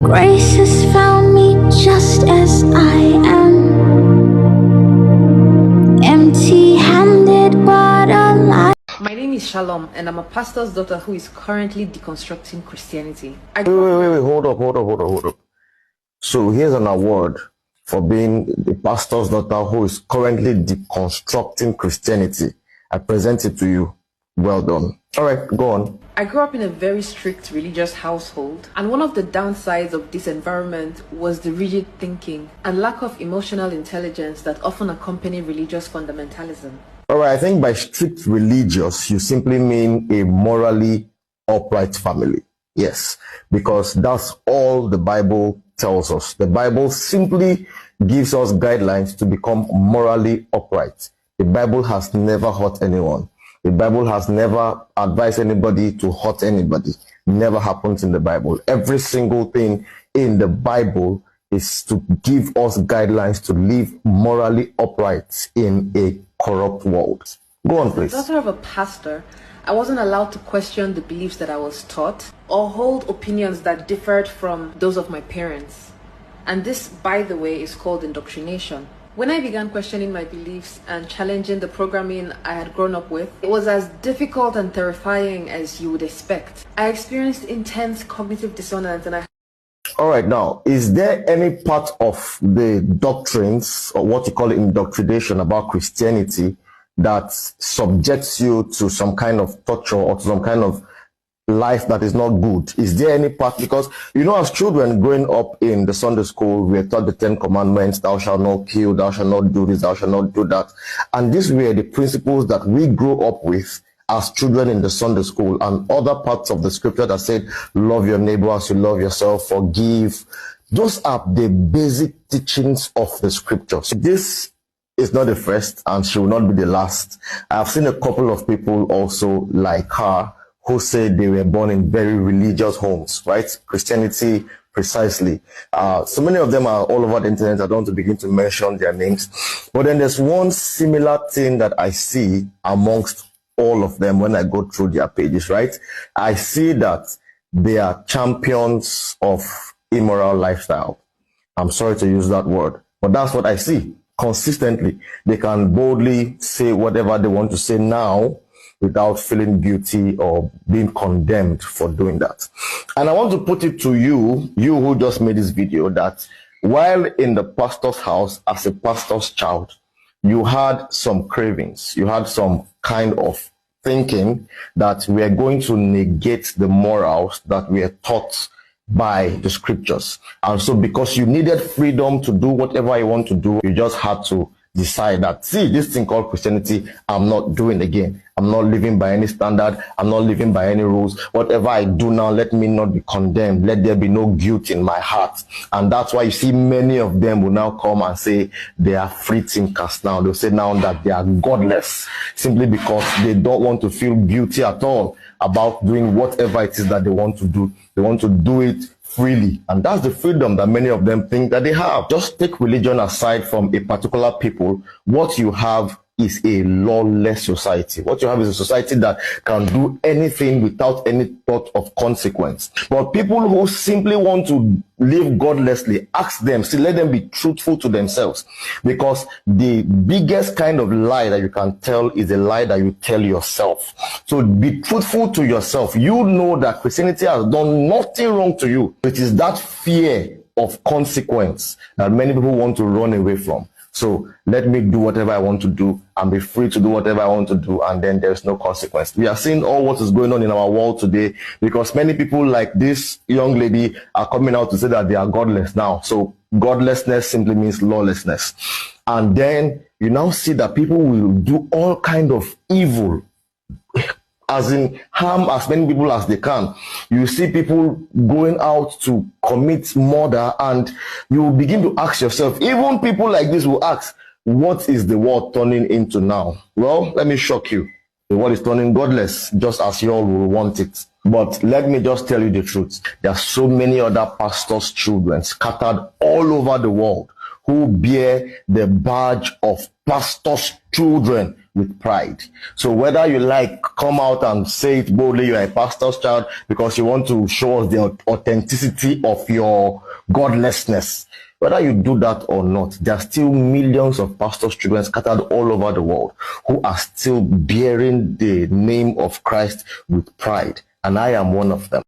Grace has found me just as I am, empty-handed but alive. My name is Shalom, and I'm a pastor's daughter who is currently deconstructing Christianity. Wait, hold up. So here's an award for being the pastor's daughter who is currently deconstructing Christianity. I present it to you. Well done. All right, go on. I grew up in a very strict religious household, and one of the downsides of this environment was the rigid thinking and lack of emotional intelligence that often accompany religious fundamentalism. All right, I think by strict religious, you simply mean a morally upright family. Yes, because that's all the Bible tells us. The Bible simply gives us guidelines to become morally upright. The Bible has never hurt anyone. The Bible has never advised anybody to hurt anybody. Never happens in the Bible. Every single thing in the Bible is to give us guidelines to live morally upright in a corrupt world. Go on, please. As a daughter of a pastor, I wasn't allowed to question the beliefs that I was taught or hold opinions that differed from those of my parents. And this, by the way, is called indoctrination. When I began questioning my beliefs and challenging the programming I had grown up with, it was as difficult and terrifying as you would expect. I experienced intense cognitive dissonance and All right, now, is there any part of the doctrines, or what you call indoctrination about Christianity, that subjects you to some kind of torture or to some kind of life that is not good? Is there any part? Because, you know, as children growing up in the Sunday school, we are taught the 10 commandments: thou shalt not kill, thou shalt not do this, thou shalt not do that. And these were the principles that we grew up with as children in the Sunday school, and other parts of the scripture that said, love your neighbor as you love yourself, forgive. Those are the basic teachings of the scripture. So this is not the first, and she will not be the last. I've seen a couple of people also like her who say they were born in very religious homes, right? Christianity, precisely. So many of them are all over the internet. I don't want to begin to mention their names. But then there's one similar thing that I see amongst all of them when I go through their pages, right? I see that they are champions of immoral lifestyle. I'm sorry to use that word, but that's what I see consistently. They can boldly say whatever they want to say now without feeling guilty or being condemned for doing that. And I want to put it to you, you who just made this video, that while in the pastor's house as a pastor's child, you had some cravings, you had some kind of thinking that we are going to negate the morals that we are taught by the scriptures. And so because you needed freedom to do whatever you want to do, you just had to decide that, see, this thing called Christianity, I'm not doing again. I'm not living by any standard. I'm not living by any rules. Whatever I do now, let me not be condemned. Let there be no guilt in my heart. And that's why you see many of them will now come and say they are free thinkers now. They'll say now that they are godless simply because they don't want to feel guilty at all about doing whatever it is that they want to do. They want to do it freely, and that's the freedom that many of them think that they have. Just take religion aside from a particular people. What you have is a lawless society. What you have is a society that can do anything without any thought of consequence. But people who simply want to live godlessly, ask them, see, let them be truthful to themselves. Because the biggest kind of lie that you can tell is a lie that you tell yourself. So be truthful to yourself. You know that Christianity has done nothing wrong to you. It is that fear of consequence that many people want to run away from. So let me do whatever I want to do and be free to do whatever I want to do, and then there's no consequence. We are seeing all what is going on in our world today because many people like this young lady are coming out to say that they are godless now. So godlessness simply means lawlessness. And then you now see that people will do all kind of evil, as in harm as many people as they can. You see people going out to commit murder, and you will begin to ask yourself, even people like this will ask, what is the world turning into now? Well, let me shock you. The world is turning godless, just as you all will want it. But let me just tell you the truth. There are so many other pastors' children scattered all over the world who bear the badge of pastors' children with pride. So whether you like come out and say it boldly, you're a pastor's child because you want to show us the authenticity of your godlessness, whether you do that or not, there are still millions of pastors' children scattered all over the world who are still bearing the name of Christ with pride. And I am one of them.